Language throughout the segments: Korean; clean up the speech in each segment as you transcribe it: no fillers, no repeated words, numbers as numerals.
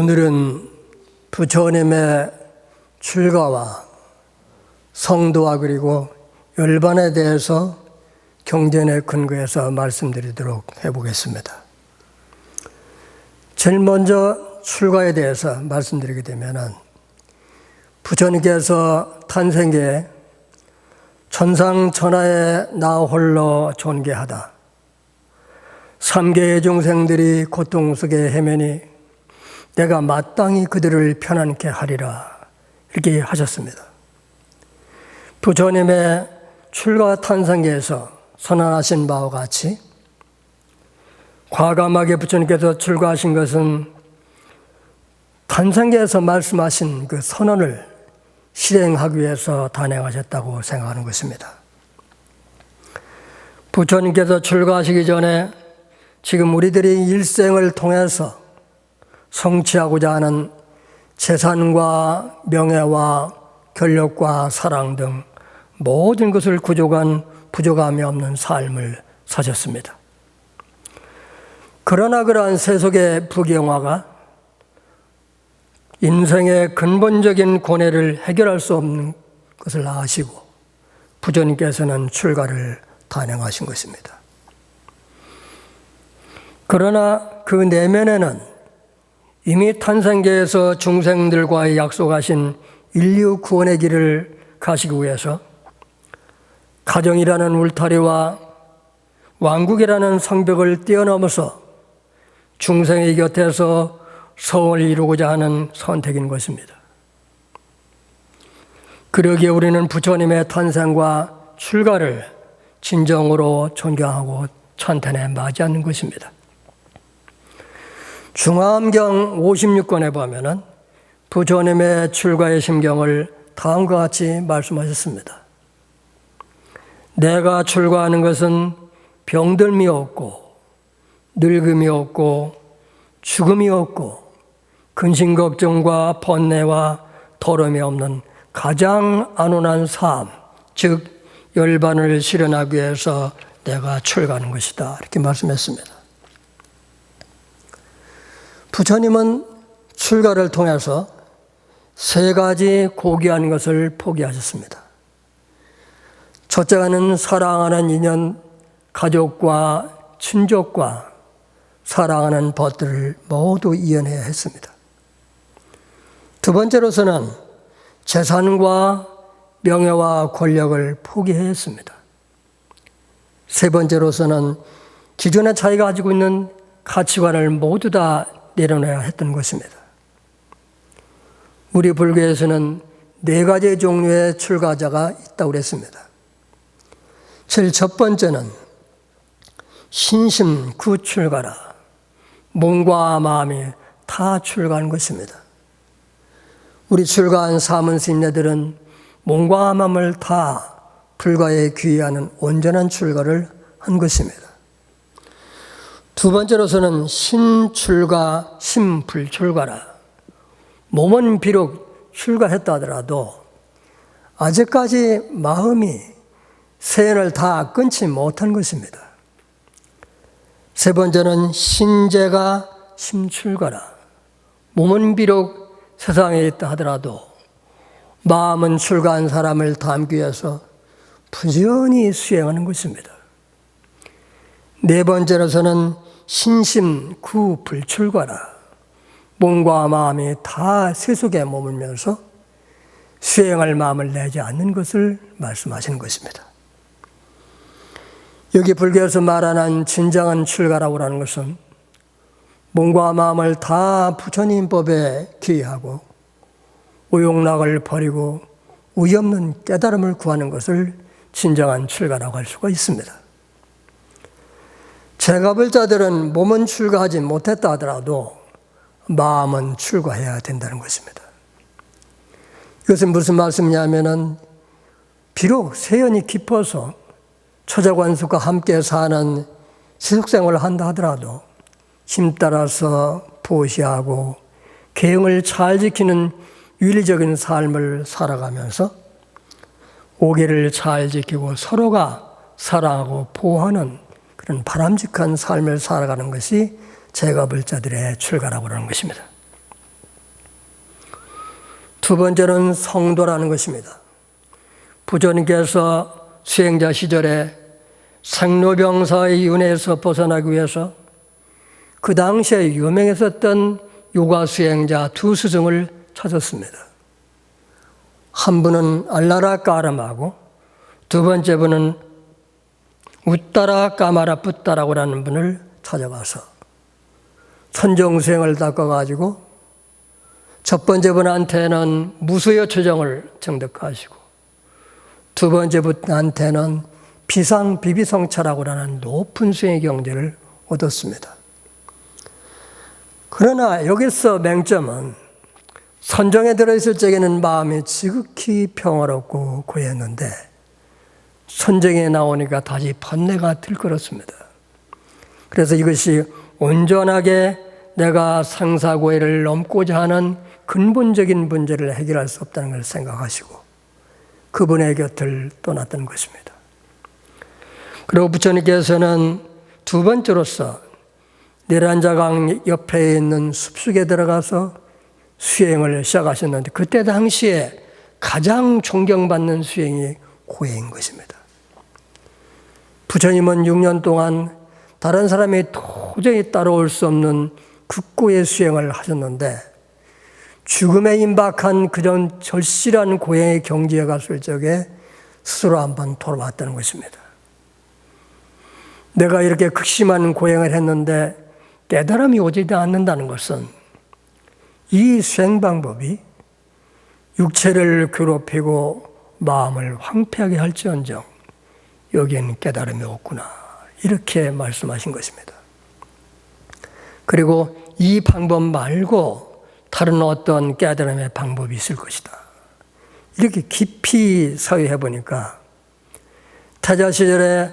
오늘은 부처님의 출가와 성도와 그리고 열반에 대해서 경전에 근거해서 말씀드리도록 해보겠습니다. 제일 먼저 출가에 대해서 말씀드리게 되면은 부처님께서 탄생기에 천상천하에 나 홀로 존귀하다. 삼계의 중생들이 고통 속에 헤매니 내가 마땅히 그들을 편안케 하리라. 이렇게 하셨습니다. 부처님의 출가 탄생기에서 선언하신 바와 같이 과감하게 부처님께서 출가하신 것은 탄생기에서 말씀하신 그 선언을 실행하기 위해서 단행하셨다고 생각하는 것입니다. 부처님께서 출가하시기 전에 지금 우리들이 일생을 통해서 성취하고자 하는 재산과 명예와 권력과 사랑 등 모든 것을 구족한 부족함이 없는 삶을 사셨습니다. 그러나 그러한 세속의 부경화가 인생의 근본적인 고뇌를 해결할 수 없는 것을 아시고 부처님께서는 출가를 단행하신 것입니다. 그러나 그 내면에는 이미 탄생기에서 중생들과의 약속하신 인류 구원의 길을 가시기 위해서 가정이라는 울타리와 왕국이라는 성벽을 뛰어넘어서 중생의 곁에서 성을 이루고자 하는 선택인 것입니다. 그러기에 우리는 부처님의 탄생과 출가를 진정으로 존경하고 찬탄해 맞이하는 것입니다. 중화암경 56권에 보면은 부처님의 출가의 심경을 다음과 같이 말씀하셨습니다. 내가 출가하는 것은 병들미 없고 늙음이 없고 죽음이 없고 근심 걱정과 번뇌와 더러움이 없는 가장 안온한 삶, 즉 열반을 실현하기 위해서 내가 출가하는 것이다. 이렇게 말씀했습니다. 부처님은 출가를 통해서 세 가지 고귀한 것을 포기하셨습니다. 첫째는 사랑하는 인연, 가족과 친족과 사랑하는 벗들을 모두 이연해야 했습니다. 두 번째로서는 재산과 명예와 권력을 포기해야 했습니다. 세 번째로서는 기존에 자기가 가지고 있는 가치관을 모두 다 내려놔야 했던 것입니다. 우리 불교에서는 네 가지 종류의 출가자가 있다고 그랬습니다. 제일 첫 번째는 신심구출가라. 몸과 마음이 다 출가한 것입니다. 우리 출가한 사문스님네들은 몸과 마음을 다 불가에 귀의하는 온전한 출가를 한 것입니다. 두 번째로서는 신출가, 신불출가라. 몸은 비록 출가했다 하더라도 아직까지 마음이 세연을 다 끊지 못한 것입니다. 세 번째는 신재가 심출가라. 몸은 비록 세상에 있다 하더라도 마음은 출가한 사람을 담기 위해서 부지런히 수행하는 것입니다. 네 번째로서는 신심구불출가라. 몸과 마음이 다 세속에 머물면서 수행할 마음을 내지 않는 것을 말씀하시는 것입니다. 여기 불교에서 말하는 진정한 출가라고 하는 것은 몸과 마음을 다 부처님 법에 귀의하고 우욕락을 버리고 우의 없는 깨달음을 구하는 것을 진정한 출가라고 할 수가 있습니다. 제갑을 자들은 몸은 출가하지 못했다 하더라도 마음은 출가해야 된다는 것입니다. 이것은 무슨 말씀이냐면은 비록 세연이 깊어서 처자관숙과 함께 사는 세속생활을 한다 하더라도 힘 따라서 보시하고 계형을 잘 지키는 윤리적인 삶을 살아가면서 오계를 잘 지키고 서로가 사랑하고 보호하는 그런 바람직한 삶을 살아가는 것이 제가불자들의 출가라고 하는 것입니다. 두 번째는 성도라는 것입니다. 부처님께서 수행자 시절에 생로병사의 윤회에서 벗어나기 위해서 그 당시에 유명했었던 요가 수행자 두 스승을 찾았습니다. 한 분은 알라라 까람하고 두 번째 분은 우따라 까마라 뿌따라고라는 분을 찾아가서 선정수행을 닦아가지고 첫 번째 분한테는 무수여 초정을 정득하시고 두 번째 분한테는 비상비비성찰하고 하는 높은 수행의 경지를 얻었습니다. 그러나 여기서 맹점은 선정에 들어있을 적에는 마음이 지극히 평화롭고 고였는데 선정에 나오니까 다시 번뇌가 들끓었습니다. 그래서 이것이 온전하게 내가 상사고해를 넘고자 하는 근본적인 문제를 해결할 수 없다는 걸 생각하시고 그분의 곁을 떠났던 것입니다. 그리고 부처님께서는 두 번째로서 내란자강 옆에 있는 숲속에 들어가서 수행을 시작하셨는데 그때 당시에 가장 존경받는 수행이 고해인 것입니다. 부처님은 6년 동안 다른 사람이 도저히 따라올 수 없는 극고의 수행을 하셨는데 죽음에 임박한 그런 절실한 고행의 경지에 갔을 적에 스스로 한번 돌아봤다는 것입니다. 내가 이렇게 극심한 고행을 했는데 깨달음이 오지 않는다는 것은 이 수행 방법이 육체를 괴롭히고 마음을 황폐하게 할지언정 여기에는 깨달음이 없구나 이렇게 말씀하신 것입니다. 그리고 이 방법 말고 다른 어떤 깨달음의 방법이 있을 것이다. 이렇게 깊이 사유해 보니까 태자 시절에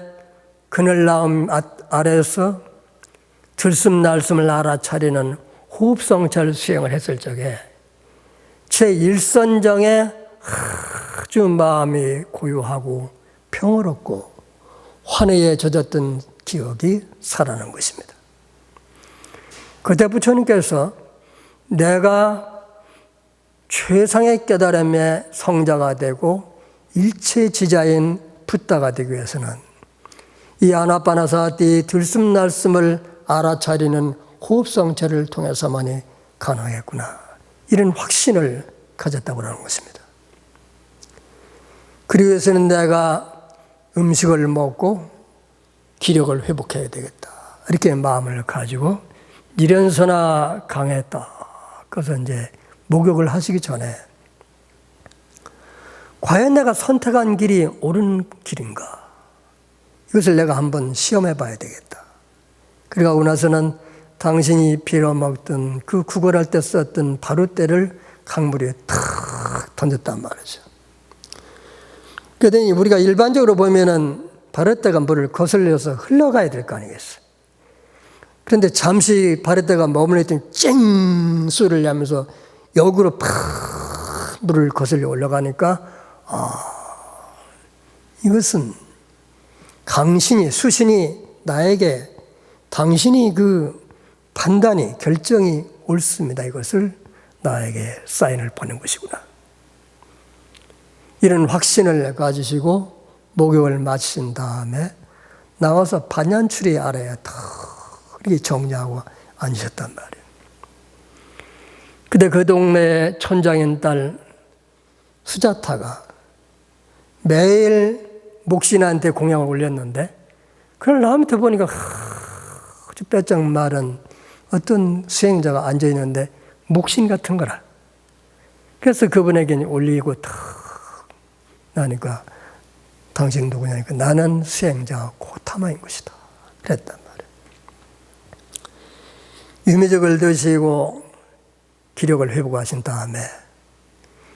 그늘나무 아래에서 들숨날숨을 알아차리는 호흡성찰 수행을 했을 적에 제1선정에 아주 마음이 고요하고 평화롭고 환희에 젖었던 기억이 살아난 것입니다. 그때 부처님께서 내가 최상의 깨달음의 성자가 되고 일체지자인 붓다가 되기 위해서는 이 아나파나사티 들숨날숨을 알아차리는 호흡성찰을 통해서만이 가능하겠구나. 이런 확신을 가졌다고 하는 것입니다. 그리고 위해서는 내가 음식을 먹고 기력을 회복해야 되겠다. 이렇게 마음을 가지고 일연서나 강했다. 그래서 이제 목욕을 하시기 전에 과연 내가 선택한 길이 옳은 길인가? 이것을 내가 한번 시험해 봐야 되겠다. 그러고 나서는 당신이 빌어먹던 그 구걸할 때 썼던 바루대를 강물에 탁 던졌단 말이죠. 그러더니 우리가 일반적으로 보면은 바루대가 물을 거슬려서 흘러가야 될 거 아니겠어요. 그런데 잠시 바루대가 머물렀더니 쨍 소리를 내면서 역으로 팍 물을 거슬려 올라가니까 이것은 강신이 수신이 나에게 당신이 그 판단이 결정이 옳습니다. 이것을 나에게 사인을 보낸 것이구나. 이런 확신을 가지시고 목욕을 마친 다음에 나와서 반얀추리 아래에 탁 이렇게 정리하고 앉으셨단 말이에요. 근데 그 동네의 촌장인 딸 수자타가 매일 목신한테 공양을 올렸는데 그걸 나한테 보니까 아주 빼짝 마른 어떤 수행자가 앉아있는데 목신 같은 거라. 그래서 그분에게 올리고 탁 나니까 당신 누구냐니까 나는 수행자 고타마인 것이다. 그랬단 말이에요. 유미적을 드시고 기력을 회복하신 다음에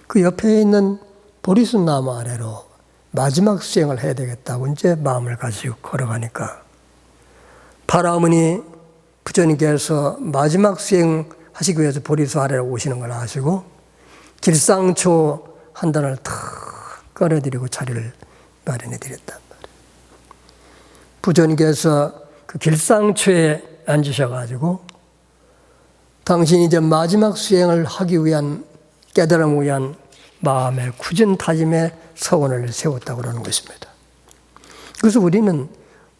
그 옆에 있는 보리수 나무 아래로 마지막 수행을 해야 되겠다고 이제 마음을 가지고 걸어가니까 파라오문이 부처님께서 마지막 수행하시기 위해서 보리수 아래로 오시는 걸 아시고 길상초 한 단을 탁 꺼내드리고 자리를 마련해 드렸단 말이에요. 부처님께서 그 길상초에 앉으셔가지고 당신이 이제 마지막 수행을 하기 위한 깨달음을 위한 마음의 굳은 다짐의 서원을 세웠다고 하는 것입니다. 그래서 우리는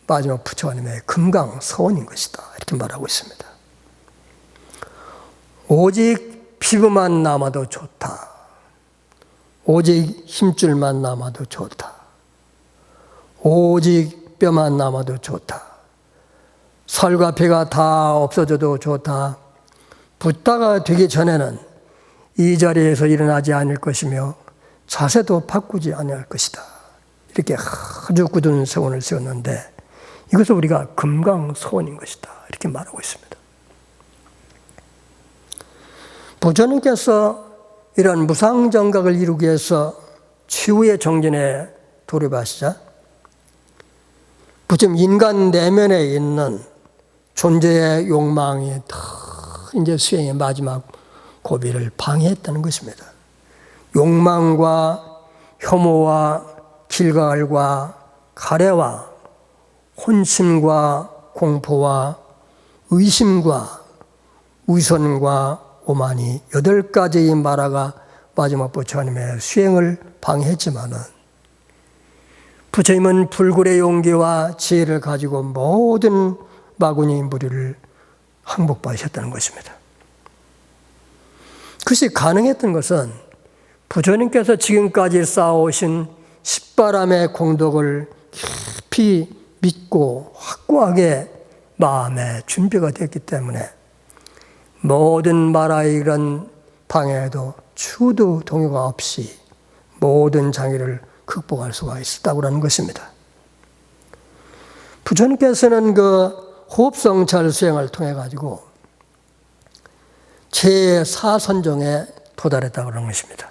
마지막 부처님의 금강서원인 것이다 이렇게 말하고 있습니다. 오직 피부만 남아도 좋다. 오직 힘줄만 남아도 좋다. 오직 뼈만 남아도 좋다. 살과 피가 다 없어져도 좋다. 붓다가 되기 전에는 이 자리에서 일어나지 않을 것이며 자세도 바꾸지 않을 것이다. 이렇게 아주 굳은 서원을 세웠는데 이것을 우리가 금강서원인 것이다. 이렇게 말하고 있습니다. 부처님께서 이런 무상정각을 이루기 위해서 최후의 정진에 돌입하시자 부처님 인간 내면에 있는 존재의 욕망이 다 이제 수행의 마지막 고비를 방해했다는 것입니다. 욕망과 혐오와 길가을과 가래와 혼심과 공포와 의심과 위선과 오만이 8가지의 마라가 마지막 부처님의 수행을 방해했지만은 부처님은 불굴의 용기와 지혜를 가지고 모든 마구니 무리를 항복받으셨다는 것입니다. 그것이 가능했던 것은 부처님께서 지금까지 쌓아오신 십바람의 공덕을 깊이 믿고 확고하게 마음에 준비가 됐기 때문에 모든 마라의 이런 방해에도 추도 동요가 없이 모든 장애를 극복할 수가 있었다고 하는 것입니다. 부처님께서는 그 호흡성찰 수행을 통해 가지고 제4선정에 도달했다고 하는 것입니다.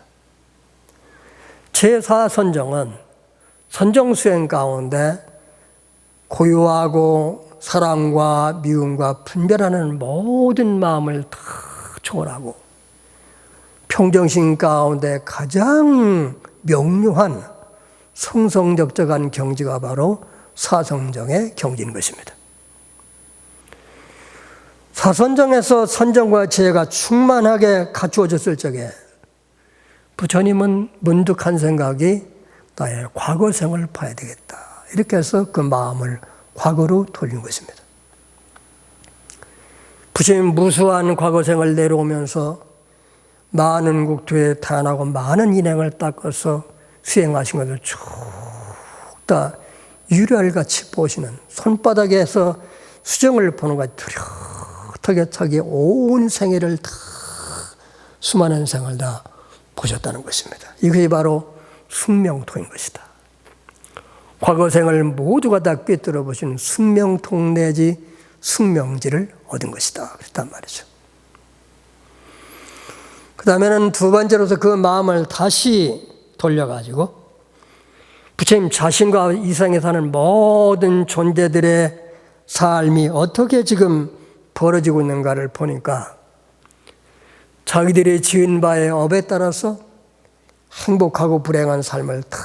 제4선정은 선정수행 가운데 고유하고 사랑과 미움과 분별하는 모든 마음을 다 초월하고 평정심 가운데 가장 명료한 성성적적한 경지가 바로 사성정의 경지인 것입니다. 사선정에서 선정과 지혜가 충만하게 갖추어졌을 적에 부처님은 문득 한 생각이 나의 과거생을 봐야 되겠다. 이렇게 해서 그 마음을 과거로 돌린 것입니다. 부처님 무수한 과거생을 내려오면서 많은 국토에 태어나고 많은 인행을 닦아서 수행하신 것을 쭉 다 유별같이 보시는 손바닥에서 수정을 보는 것 뚜렷하게 자기 온 생애를 다 수많은 생을 다 보셨다는 것입니다. 이것이 바로 숙명통인 것이다. 과거생을 모두가 다 꿰뚫어 보신 숙명통 내지 숙명지를 얻은 것이다. 그랬단 말이죠. 그 다음에는 두 번째로서 그 마음을 다시 돌려가지고 부처님 자신과 이상에 사는 모든 존재들의 삶이 어떻게 지금 벌어지고 있는가를 보니까 자기들이 지은 바의 업에 따라서 행복하고 불행한 삶을 다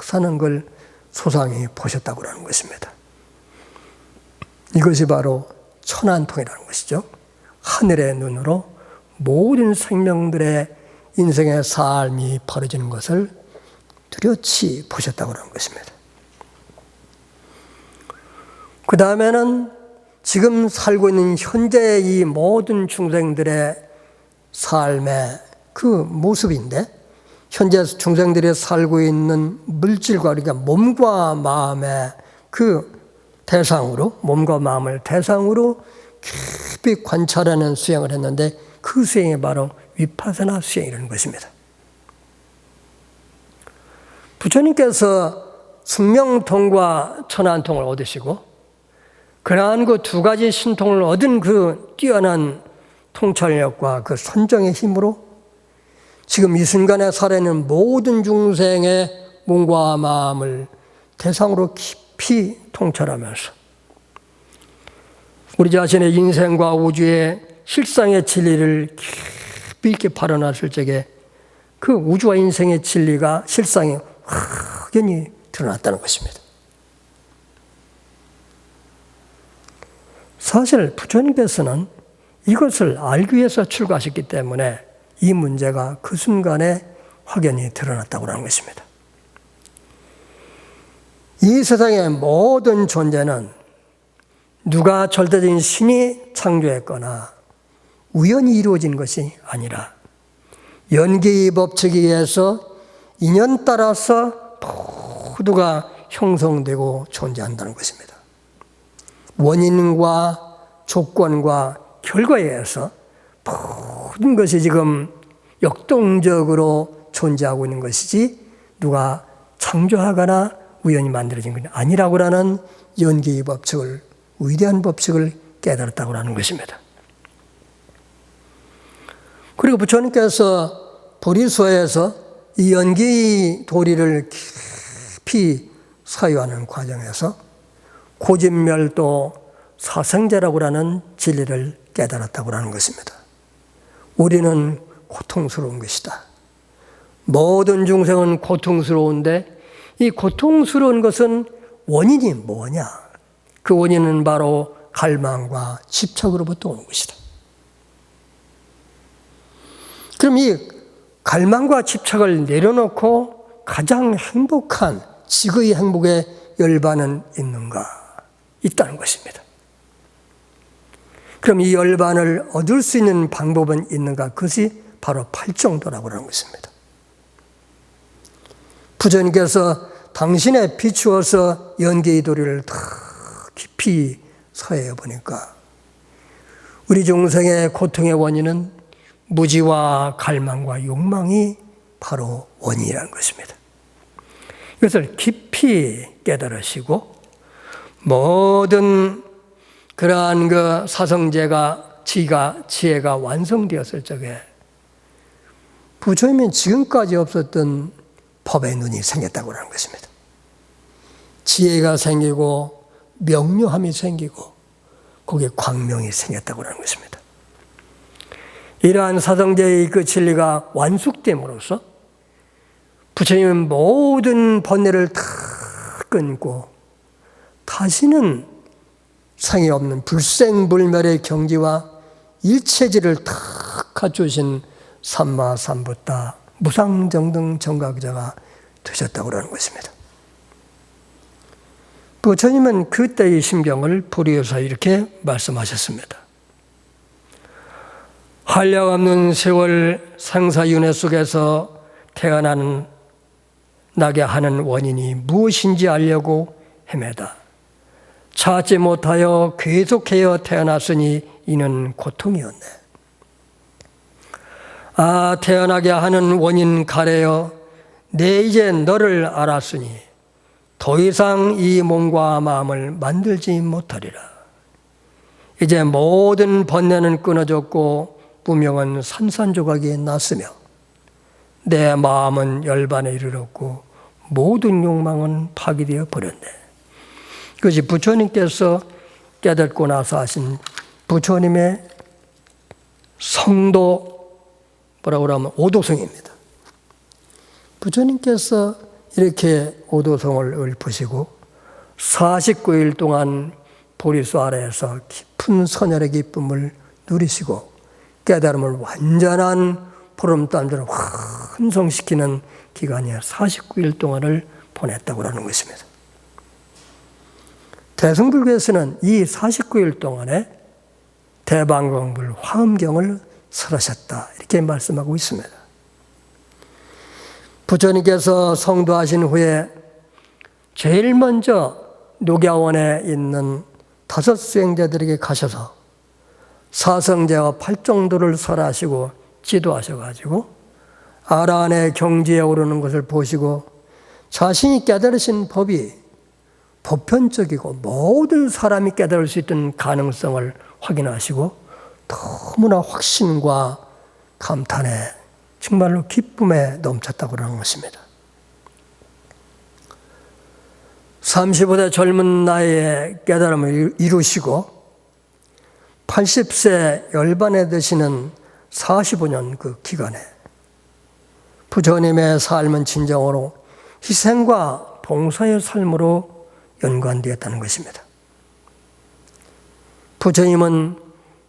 사는 걸 소상히 보셨다고 하는 것입니다. 이것이 바로 천안통이라는 것이죠. 하늘의 눈으로 모든 생명들의 인생의 삶이 벌어지는 것을 뚜렷이 보셨다고 하는 것입니다. 그 다음에는 지금 살고 있는 현재의 이 모든 중생들의 삶의 그 모습인데 현재 중생들이 살고 있는 물질과 그러니까 몸과 마음의 그 대상으로 몸과 마음을 대상으로 깊이 관찰하는 수행을 했는데 그 수행이 바로 위파사나 수행이라는 것입니다. 부처님께서 숙명통과 천안통을 얻으시고 그러한 그 두 가지 신통을 얻은 그 뛰어난 통찰력과 그 선정의 힘으로 지금 이 순간에 살아있는 모든 중생의 몸과 마음을 대상으로 깊이 통찰하면서 우리 자신의 인생과 우주의 실상의 진리를 깊이 있게 발언하실 적에 그 우주와 인생의 진리가 실상이 확연히 드러났다는 것입니다. 사실 부처님께서는 이것을 알기 위해서 출가하셨기 때문에 이 문제가 그 순간에 확연히 드러났다고 하는 것입니다. 이 세상의 모든 존재는 누가 절대적인 신이 창조했거나 우연히 이루어진 것이 아니라 연기의 법칙에 의해서 인연 따라서 모두가 형성되고 존재한다는 것입니다. 원인과 조건과 결과에 의해서 모든 것이 지금 역동적으로 존재하고 있는 것이지 누가 창조하거나 우연히 만들어진 것이 아니라고 하는 연기의 법칙을, 위대한 법칙을 깨달았다고 하는 것입니다. 그리고 부처님께서 보리소에서 이 연기의 도리를 깊이 사유하는 과정에서 고진멸도 사생제라고 하는 진리를 깨달았다고 하는 것입니다. 우리는 고통스러운 것이다. 모든 중생은 고통스러운데 이 고통스러운 것은 원인이 뭐냐? 그 원인은 바로 갈망과 집착으로부터 오는 것이다. 그럼 이 갈망과 집착을 내려놓고 가장 행복한 지구의 행복의 열반은 있는가? 있다는 것입니다. 그럼 이 열반을 얻을 수 있는 방법은 있는가? 그것이 바로 팔정도라고 하는 것입니다. 부처님께서 당신에 비추어서 연계의 도리를 다 깊이 서해 보니까 우리 중생의 고통의 원인은 무지와 갈망과 욕망이 바로 원인이라는 것입니다. 이것을 깊이 깨달으시고 모든 그러한 그 사성제가 지혜가 완성되었을 적에 부처님은 지금까지 없었던 법의 눈이 생겼다고 하는 것입니다. 지혜가 생기고 명료함이 생기고 거기에 광명이 생겼다고 하는 것입니다. 이러한 사성제의 그 진리가 완숙됨으로써 부처님은 모든 번뇌를 다 끊고 다시는 상이 없는 불생불멸의 경지와 일체지를 다 갖추신 삼마삼부타 무상정등 정각자가 되셨다고 하는 것입니다. 부처님은 그때의 심경을 불이어서 이렇게 말씀하셨습니다. 한량없는 세월 상사윤회 속에서 태어나게 하는 원인이 무엇인지 알려고 헤매다 찾지 못하여 계속하여 태어났으니 이는 고통이었네. 아, 태어나게 하는 원인 가래여, 내 이제 너를 알았으니 더 이상 이 몸과 마음을 만들지 못하리라. 이제 모든 번뇌는 끊어졌고 무명은 산산조각이 났으며 내 마음은 열반에 이르렀고 모든 욕망은 파괴되어 버렸네. 그것이 부처님께서 깨닫고 나서 하신 부처님의 성도 뭐라고 하면 오도성입니다. 부처님께서 이렇게 오도성을 읊으시고 49일 동안 보리수 아래에서 깊은 선열의 기쁨을 누리시고 깨달음을 완전한 보름달들을 환성시키는 기간이 49일 동안을 보냈다고 하는 것입니다. 대승불교에서는 이 49일 동안에 대방광불 화엄경을 설하셨다 이렇게 말씀하고 있습니다. 부처님께서 성도하신 후에 제일 먼저 녹야원에 있는 5 수행자들에게 가셔서 사성제와 팔정도를 설하시고 지도하셔가지고 아라한의 경지에 오르는 것을 보시고 자신이 깨달으신 법이 보편적이고 모든 사람이 깨달을 수 있던 가능성을 확인하시고 너무나 확신과 감탄에 정말로 기쁨에 넘쳤다고 하는 것입니다. 35세 젊은 나이에 깨달음을 이루시고 80세 열반에 드시는 45년 그 기간에 부처님의 삶은 진정으로 희생과 봉사의 삶으로 연관되었다는 것입니다. 부처님은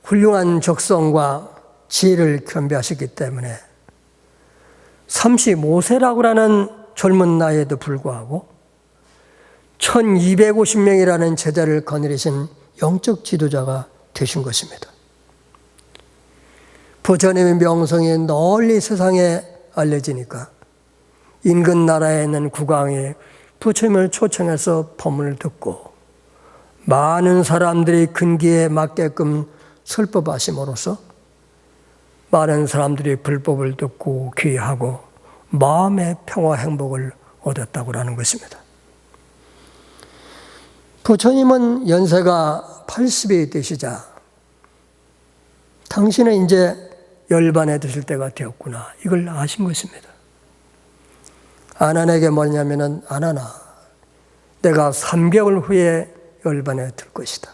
훌륭한 적성과 지혜를 겸비하셨기 때문에 35세라고 하는 젊은 나이에도 불구하고 1250명이라는 제자를 거느리신 영적 지도자가 되신 것입니다. 부처님의 명성이 널리 세상에 알려지니까 인근 나라에 있는 국왕이 부처님을 초청해서 법문을 듣고 많은 사람들이 근기에 맞게끔 설법하심으로써 많은 사람들이 불법을 듣고 귀하고 마음의 평화 행복을 얻었다고 하는 것입니다. 부처님은 연세가 80이 되시자 당신은 이제 열반에 드실 때가 되었구나, 이걸 아신 것입니다. 아난에게 뭐냐면은, 아난아, 내가 3개월 후에 열반에 들 것이다,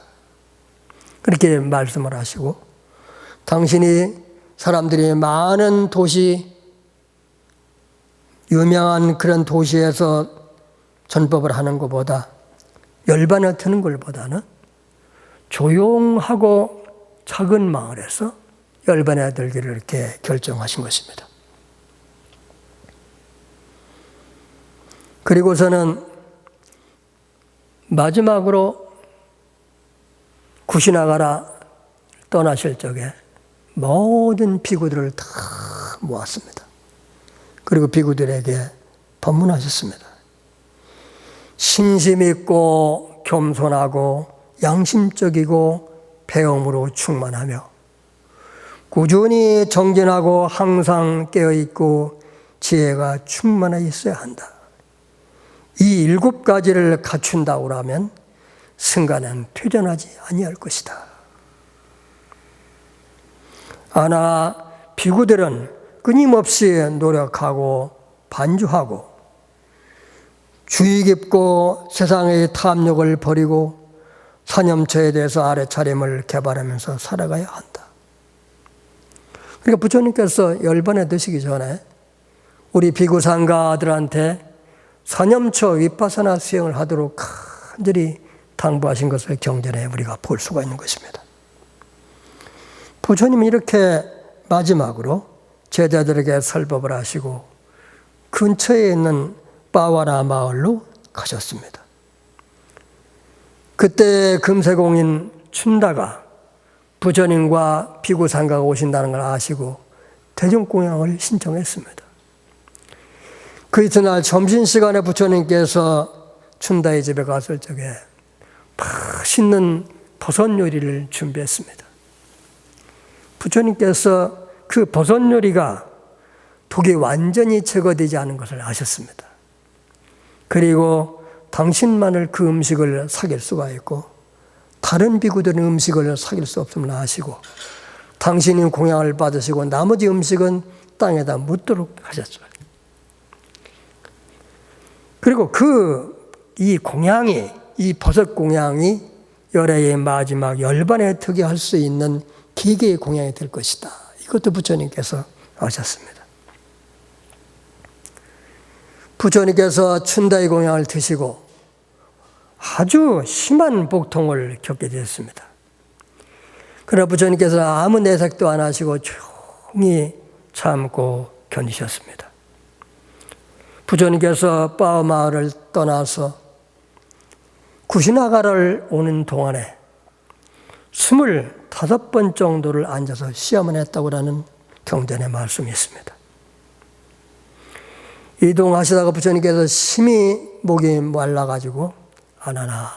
그렇게 말씀을 하시고, 당신이 사람들이 많은 도시, 유명한 그런 도시에서 전법을 하는 것보다, 열반에 드는 것보다는 조용하고 작은 마을에서 열반에 들기를 이렇게 결정하신 것입니다. 그리고서는 마지막으로 구시나가라 떠나실 적에 모든 비구들을 다 모았습니다. 그리고 비구들에게 법문하셨습니다. 신심 있고 겸손하고 양심적이고 배움으로 충만하며 꾸준히 정진하고 항상 깨어있고 지혜가 충만해 있어야 한다. 이 7가지를 갖춘다고 하면 승가는 퇴전하지 아니할 것이다. 아나 비구들은 끊임없이 노력하고 반주하고 주의 깊고 세상의 탐욕을 버리고 사념처에 대해서 아래차림을 개발하면서 살아가야 한다. 그러니까 부처님께서 열반에 드시기 전에 우리 비구상가들한테 사념처 위파사나 수행을 하도록 간절히 당부하신 것을 경전에 우리가 볼 수가 있는 것입니다. 부처님은 이렇게 마지막으로 제자들에게 설법을 하시고 근처에 있는 빠와라 마을로 가셨습니다. 그때 금세공인 춘다가 부처님과 비구상가가 오신다는 걸 아시고 대종공양을 신청했습니다. 그 이튿날 점심시간에 부처님께서 춘다의 집에 갔을 적에 맛있는 버섯 요리를 준비했습니다. 부처님께서 그 버섯 요리가 독이 완전히 제거되지 않은 것을 아셨습니다. 그리고 당신만을 그 음식을 사귈 수가 있고 다른 비구들은 음식을 사귈 수 없음을 아시고 당신이 공양을 받으시고 나머지 음식은 땅에다 묻도록 하셨죠. 그리고 이 공양이, 이 버섯 공양이 열애의 마지막 열반에 특이할 수 있는 기계의 공양이 될 것이다. 이것도 부처님께서 아셨습니다. 부처님께서 춘다의 공양을 드시고 아주 심한 복통을 겪게 되었습니다. 그러나 부처님께서 아무 내색도 안 하시고 조용히 참고 견디셨습니다. 부처님께서 빠오 마을을 떠나서 구시나가를 오는 동안에 25번 정도를 앉아서 시험을 했다고 하는 경전의 말씀이 있습니다. 이동하시다가 부처님께서 심히 목이 말라가지고 아나나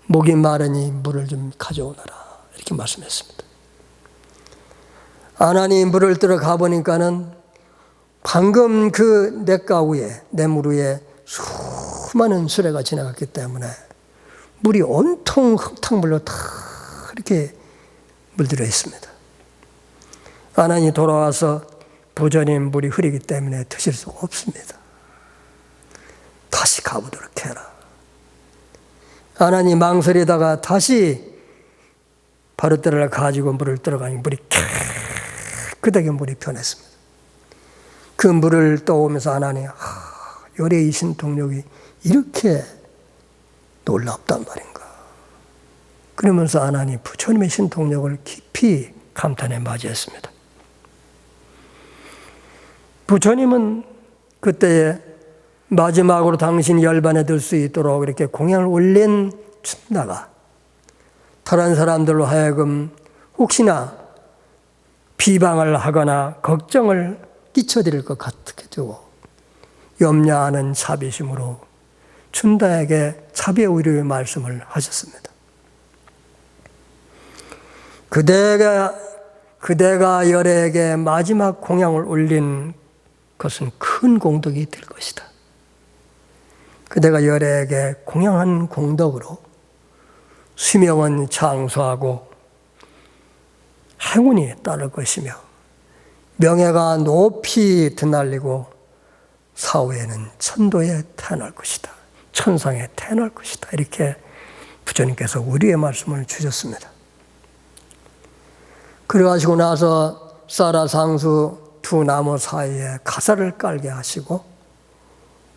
목이 마르니 물을 좀 가져오너라 이렇게 말씀했습니다. 아나니 물을 뜨러 가보니까는 방금 그 냇가 위에, 냇물 위에 수많은 수레가 지나갔기 때문에 물이 온통 흙탕물로 다 이렇게 물들어 있습니다. 아난이 돌아와서 부처님 물이 흐리기 때문에 드실 수가 없습니다. 다시 가보도록 해라. 아난이 망설이다가 다시 바루대를 가지고 물을 들어가니 물이 깨끗하게 물이 변했습니다. 그 물을 떠오면서 아난이 열애의 신통력이 이렇게 놀랍단 말인가. 그러면서 아난이 부처님의 신통력을 깊이 감탄해 맞이했습니다. 부처님은 그때에 마지막으로 당신 열반에 들 수 있도록 이렇게 공양을 올린 춘나가 다른 사람들로 하여금 혹시나 비방을 하거나 걱정을 끼쳐드릴 것 같게 되고 염려하는 자비심으로 춘다에게 자비의 위로의 말씀을 하셨습니다. 그대가 열애에게 마지막 공양을 올린 것은 큰 공덕이 될 것이다. 그대가 열애에게 공양한 공덕으로 수명은 장수하고 행운이 따를 것이며 명예가 높이 드날리고 사후에는 천도에 태어날 것이다. 천상에 태어날 것이다. 이렇게 부처님께서 우리의 말씀을 주셨습니다. 그러하시고 나서 사라상수 두 나무 사이에 가사를 깔게 하시고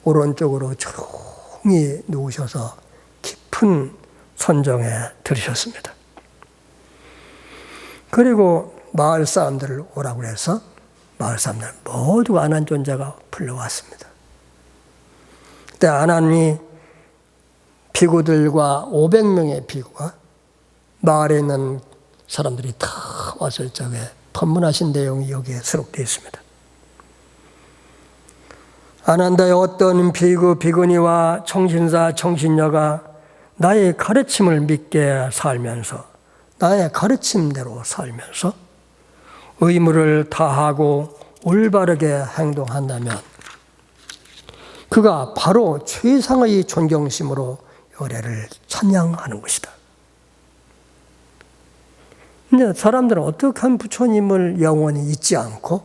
오른쪽으로 조용히 누우셔서 깊은 선정에 들으셨습니다. 그리고 마을 사람들을 오라고 해서 마을 사람들 모두 아난존자가 불러왔습니다. 그때 아난이 비구들과 500명의 비구가 마을에 있는 사람들이 다 왔을 적에 법문하신 내용이 여기에 수록되어 있습니다. 아난다의 어떤 비구, 비구니와 청신사, 청신녀가 나의 가르침을 믿게 살면서 나의 가르침대로 살면서 의무를 다하고 올바르게 행동한다면 그가 바로 최상의 존경심으로 열애를 찬양하는 것이다. 근데 사람들은 어떻게 하면 부처님을 영원히 잊지 않고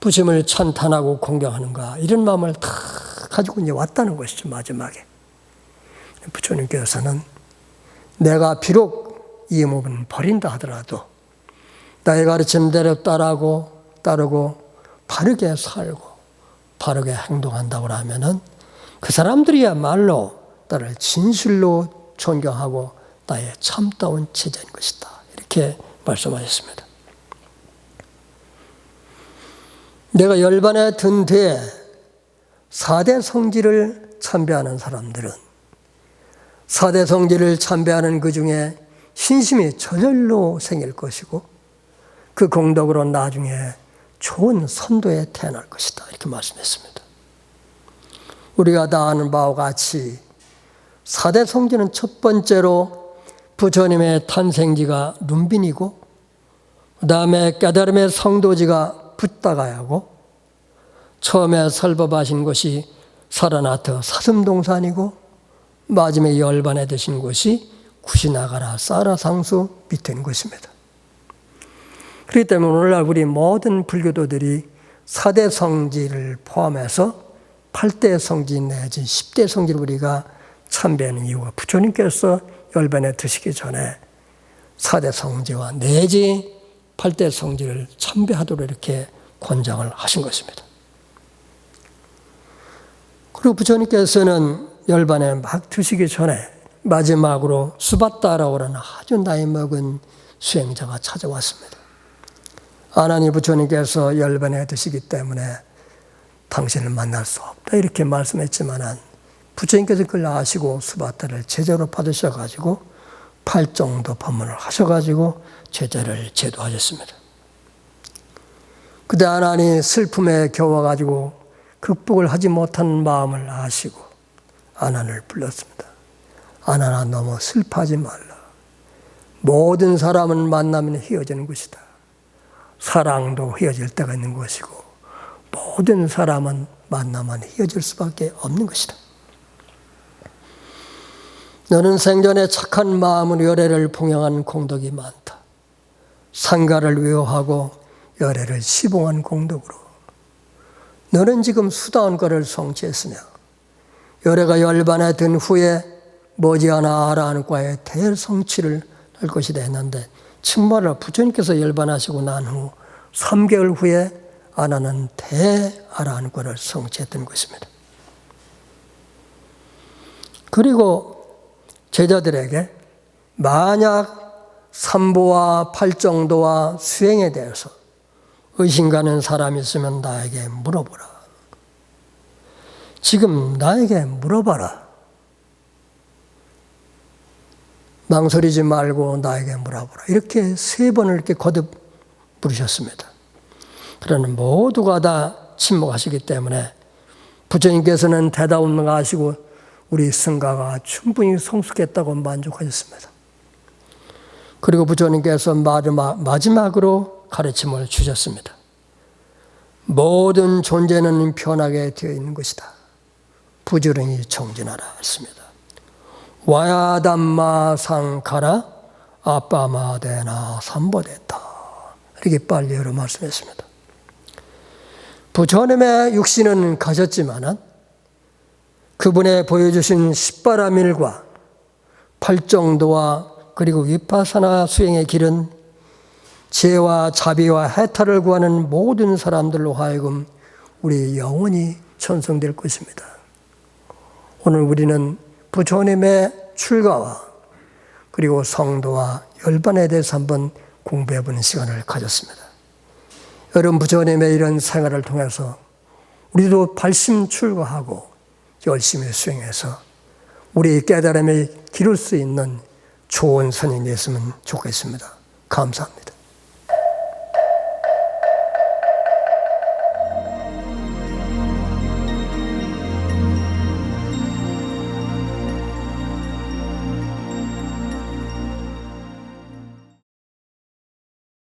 부처님을 찬탄하고 공경하는가 이런 마음을 다 가지고 이제 왔다는 것이죠. 마지막에 부처님께서는 내가 비록 이 몸은 버린다 하더라도 나의 가르침대로 따르고 바르게 살고 바르게 행동한다고 하면은 그 사람들이야말로 나를 진실로 존경하고 나의 참다운 제자인 것이다. 이렇게 말씀하셨습니다. 내가 열반에 든 뒤에 4대 성지를 참배하는 사람들은 4대 성지를 참배하는 그 중에 신심이 저절로 생길 것이고 그 공덕으로 나중에 좋은 선도에 태어날 것이다. 이렇게 말씀했습니다. 우리가 다 아는 바와 같이 4대 성지는 첫 번째로 부처님의 탄생지가 눈빈이고 그 다음에 깨달음의 성도지가 붓다가야고 처음에 설법하신 곳이 사라나트 사슴동산이고 마지막에 열반에 드신 곳이 구시나가라 사라상수 밑인 것입니다. 그렇기 때문에 오늘날 우리 모든 불교도들이 4대 성지를 포함해서 8대 성지 내지 10대 성지를 우리가 참배하는 이유가 부처님께서 열반에 드시기 전에 4대 성지와 내지 8대 성지를 참배하도록 이렇게 권장을 하신 것입니다. 그리고 부처님께서는 열반에 막 드시기 전에 마지막으로 수바따라고 하는 아주 나이 먹은 수행자가 찾아왔습니다. 아나니 부처님께서 열반에 드시기 때문에 당신을 만날 수 없다 이렇게 말씀했지만 부처님께서 그걸 아시고 수바따를 제자로 받으셔가지고 8정도 법문을 하셔가지고 제자를 제도하셨습니다. 그때 아나니 슬픔에 겨워가지고 극복을 하지 못한 마음을 아시고 아난을 불렀습니다. 아나나 너무 슬퍼하지 말라. 모든 사람은 만나면 헤어지는 것이다. 사랑도 헤어질 때가 있는 것이고 모든 사람은 만나면 헤어질 수밖에 없는 것이다. 너는 생전에 착한 마음으로 열애를 봉양한 공덕이 많다. 상가를 외워하고 열애를 시봉한 공덕으로 너는 지금 수다운 것을 성취했으며 열애가 열반에 든 후에 머지않아 아라한과의 대성취를 할 것이다 했는데 정말로 부처님께서 열반하시고 난 후 3개월 후에 아나는 대아라한과를 성취했던 것입니다. 그리고 제자들에게 만약 삼보와 팔정도와 수행에 대해서 의심 가는 사람이 있으면 나에게 물어보라. 지금 나에게 물어봐라. 망설이지 말고 나에게 물어보라. 이렇게 3번을 이렇게 거듭 부르셨습니다. 그러나 모두가 다 침묵하시기 때문에 부처님께서는 대답 없는 거 아시고 우리 승가가 충분히 성숙했다고 만족하셨습니다. 그리고 부처님께서 마지막으로 가르침을 주셨습니다. 모든 존재는 변하게 되어 있는 것이다. 부지런히 정진하라 했습니다. 와야담마 상카라 아빠마데나 삼보됐다. 이렇게 빨리 여러 말씀했습니다. 부처님의 육신은 가셨지만은 그분의 보여주신 십바라밀과 팔정도와 그리고 위파사나 수행의 길은 지혜와 자비와 해탈을 구하는 모든 사람들로 하여금 우리 영원히 전성될 것입니다. 오늘 우리는 부처님의 출가와 그리고 성도와 열반에 대해서 한번 공부해보는 시간을 가졌습니다. 여러분 부처님의 이런 생활을 통해서 우리도 발심출가하고 열심히 수행해서 우리 깨달음에 기를 수 있는 좋은 선인이 됐으면 좋겠습니다. 감사합니다.